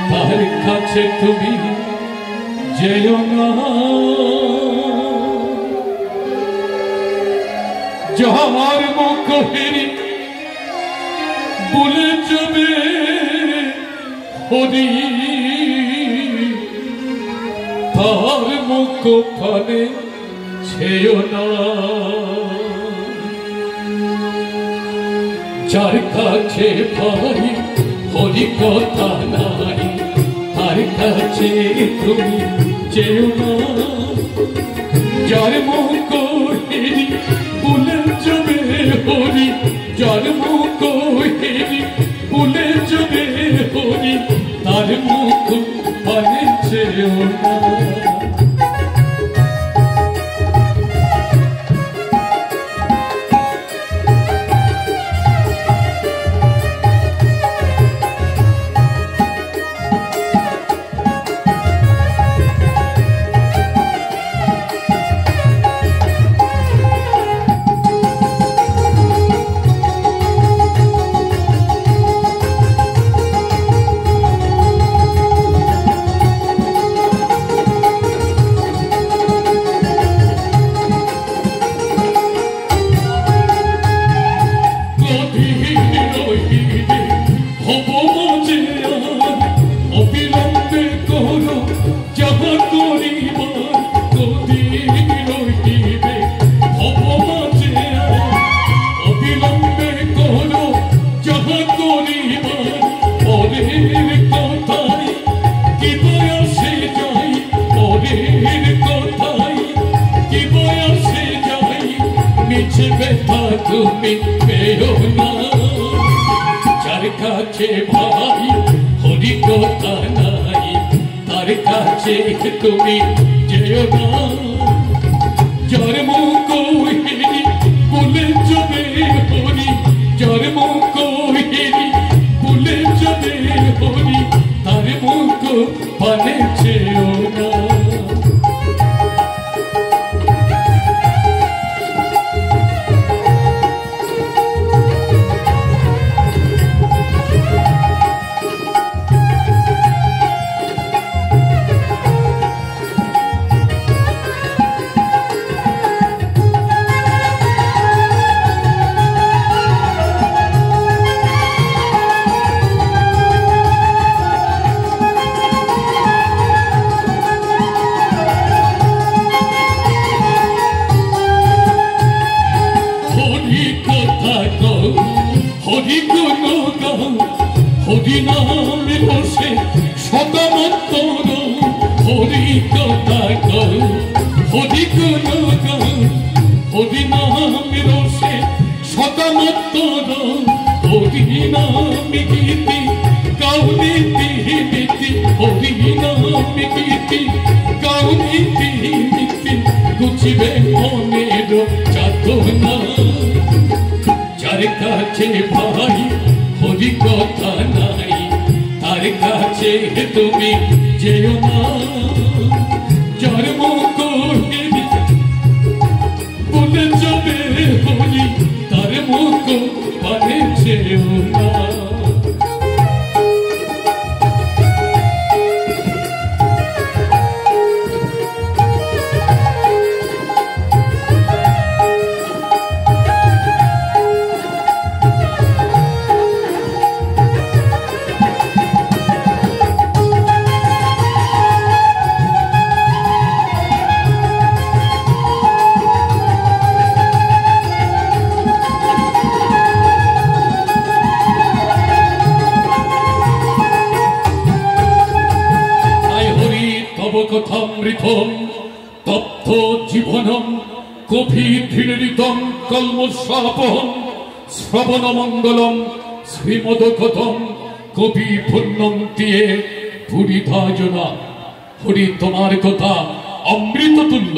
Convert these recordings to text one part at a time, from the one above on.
তার কাছে তুমি যেও না, যাহার মুখ হেরি বলে যাবে হরি, তার মুখ পানে ছেও না। যার কাছে ভাই হরি কথা নাই, তার কাছে তুমি যেও না, যার মুখ হেরি বলে যাবে হরি, যার মুখ হেরি বলে যাবে হরি, তার মুখ পানে ছেও না। তুমি পেও না, যার কাছে ভাই হরি কথা নাই, তার কাছে তুমি যেও না, যার মুখ হেরি বলে যাবে হরি, যার মুখ হেরি বলে যাবে হরি, তার মুখ পানে ছেও না। হরি গুণ গাও, হরি নামে বসে সদামত্তর, হরি কথা গাও, হরি গুণ গাও, হরি নামে বসে সদামত্তর, হরি নামে গীতি গাও নীতি নীতি, হরি নামে গীতি গাও নীতি নীতি, গুছিবে মনের চাতনা, যার কাছে ভাই হরি কথা নাই, তার কাছে তুমি যেও না, যার মুখ হেরি বলে যাবে হরি, তার মুখ পানে ছেও না। কথামৃতম তপ্ত জীবনম কবিধীরিতম কলমশাপহম শ্রবণ মঙ্গলম শ্রীমদকথম কবি পুণ্যন্তিয়ে পুরিধাজনা। হরি তোমার কথা অমৃত তুল্য,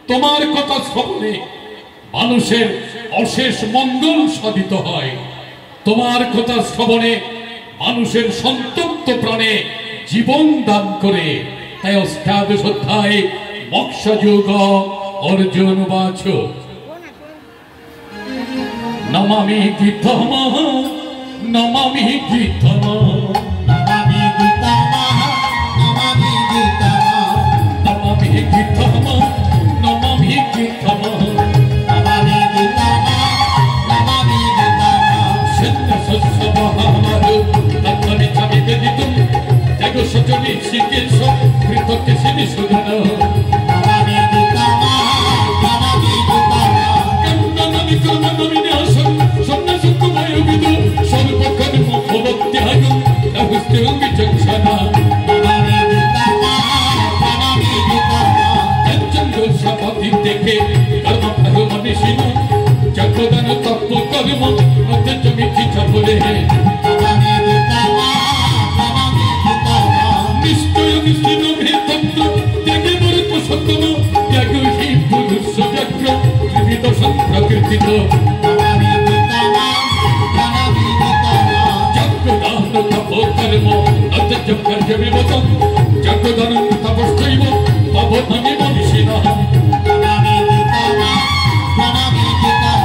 তোমার কথা শ্রবণে মানুষের অশেষ মঙ্গল সাধিত হয়, তোমার কথা শ্রবণে মানুষের সন্তপ্ত প্রাণে জীবন দান করে। তাই অষ্টাদশ অধ্যায় মোক্ষযোগ অর্জুন বাচ। নমামি গীতম নমামি গীতম নমামি গীতম নমামি গীতম নমামি গীতম নমামি গীতম নমামি গীতম নমামি গীতম সেন্ন শস্য মহামারু তত্ত্বনি চামি বেদিতুম ত্যাগ সজনি শিকেশ কৃতজ্ঞ সিনি সুধন নমামি গীতম নমামি গীতম কর্মনমি কর্মনমি ন্যাসম সন্ন্যাসকুময় বিদু সর্বকর্ম ভবত্যাগ নহুস্তিং বিচক্ষণা নমামি গীতম নমামি গীতম চঞ্চল সমাধি দেখে কর্ম ফল মনীষিণ চক্রদান তত্ত্ব কর্ম অত্যন্ত মিথ্যা বলে নমামি গীতম নমামি গীতম নিশ্চয় নিশ্চিত তত্ত্ব ত্যাগে মরত সত্তম ত্যাগ হি পুরুষ ব্যগ্র ত্রিবিধ সংপ্রকৃতিত নমামি গীতম নমামি গীতম চক্রদান তপ কর্ম অত্যন্ত কার্যবিবতম চক্রদান তপশ্চৈব পবনমি মনীষিণ নমামি গীতম নমামি গীতম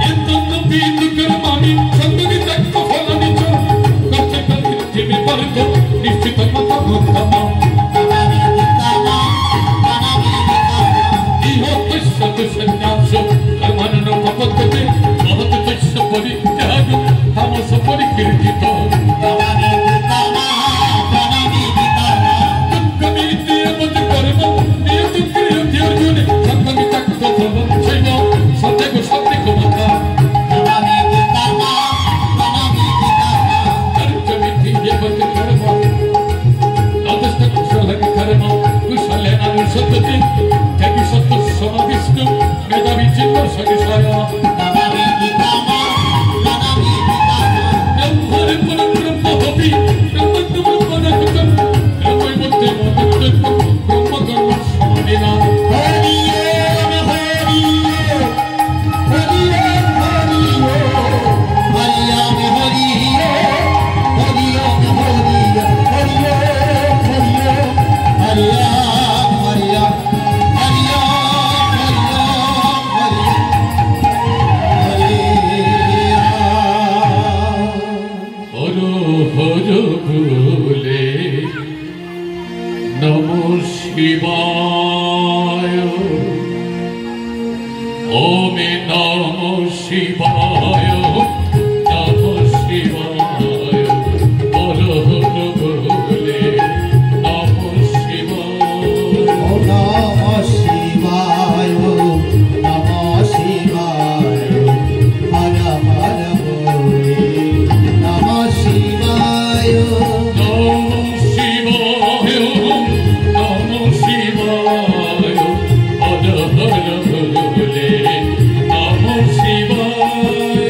এতন্ন বিন্দু কর্মাণি সঙ্গনি ত্যাগ ফলানি চ কর্তব্য পৃথিবী পরিত নিশ্চিত মত উত্তম নমামি গীতম নমামি গীতম ইহ তস্য সন্ন্যাস কর্মানন পপদ্যতে মহৎ তস্য পরিত্যাগ তামস পরিকীর্তিত নমামি গীতম নমামি গীতম দুঃখমিতি মত কর্ম নিয়ত ক্রিয়তি অর্জুনে সঙ্গনি ত্যাগ ফলম শৈব সত্যগ সত্যগ মতা নমামি গীতম নমামি গীতম कर्तव्यमिति यवत कर्म ततस्त कुशलनि कर्म कुशलेनानुसतति त्यागी सत्त्व समाविष्ट मेधावी चित्त सविषय নমামি গীতম নমামি গীতম ब्रह्मणे परं ब्रह्मोऽपि ब्रह्मज्ञ ब्रह्मणहतं ब्रह्मैवते मदुक्तं ब्रह्म कर्म समाधिना হরি ওম হরি ওম হরি ওম হরি ওম হরি ওম হরি ওম হরি ওম হরি ওম হরি ওম হরি ওম হরি ওম হরি ওম হরি ওম হরি ওম হর হর ভোলে নমো শিবায় ওম নমো শিবায় নমো শিবায় হর হর ভোলে নমো শিবায় ওম নমঃ শিবায় নমঃ শিবায় হর হর ভোলে নমঃ শিবায় নমো শিবায় নমো শিবায় হর হর ভোলে নমো শিবায়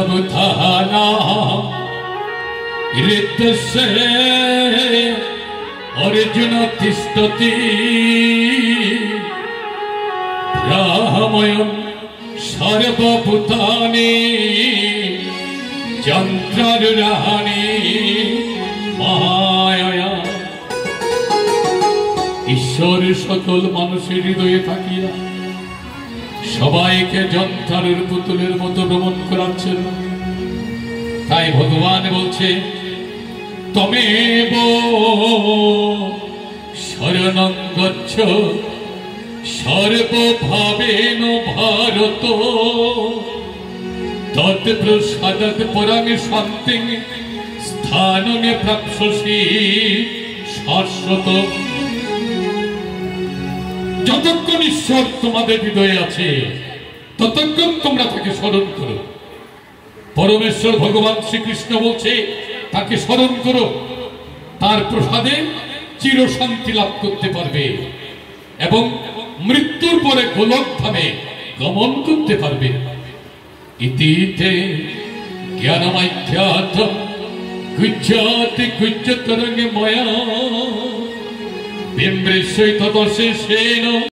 সাবধানা ঋতস্য অর্জুন তিষ্ঠতি ব্রাহ্ময়ং সর্বভূতানি যন্ত্রারূঢ়ানি মায়া। ঈশ্বর সকল মানুষের হৃদয়ে থাকিয়া সবাইকে যন্ত্রের পুতুলের মতো ভ্রমণ করাচ্ছেন। তাই ভগবান বলছে তমেব শরণং গচ্ছ সর্বভাবেন ভারত তৎপ্রসাদাৎ পরাং শান্তিং স্থানং প্রাপ্স্যসি শাশ্বত। যতক্ষণ ঈশ্বর তোমাদের হৃদয়ে আছে ততক্ষণ তোমরা তাকে স্মরণ করো। পরমেশ্বর ভগবান শ্রীকৃষ্ণ বলছে তাকে স্মরণ করো, তার প্রসাদে চিরশান্তি লাভ করতে পারবে এবং মৃত্যুর পরে গোলকধামে গমন করতে পারবে। ইতিতে জ্ঞানমাখ্যাতম গুজ্জাতি গুজ্জতরঙ্গে ময়া বিমৃশ্যৈ তদশেষেণ।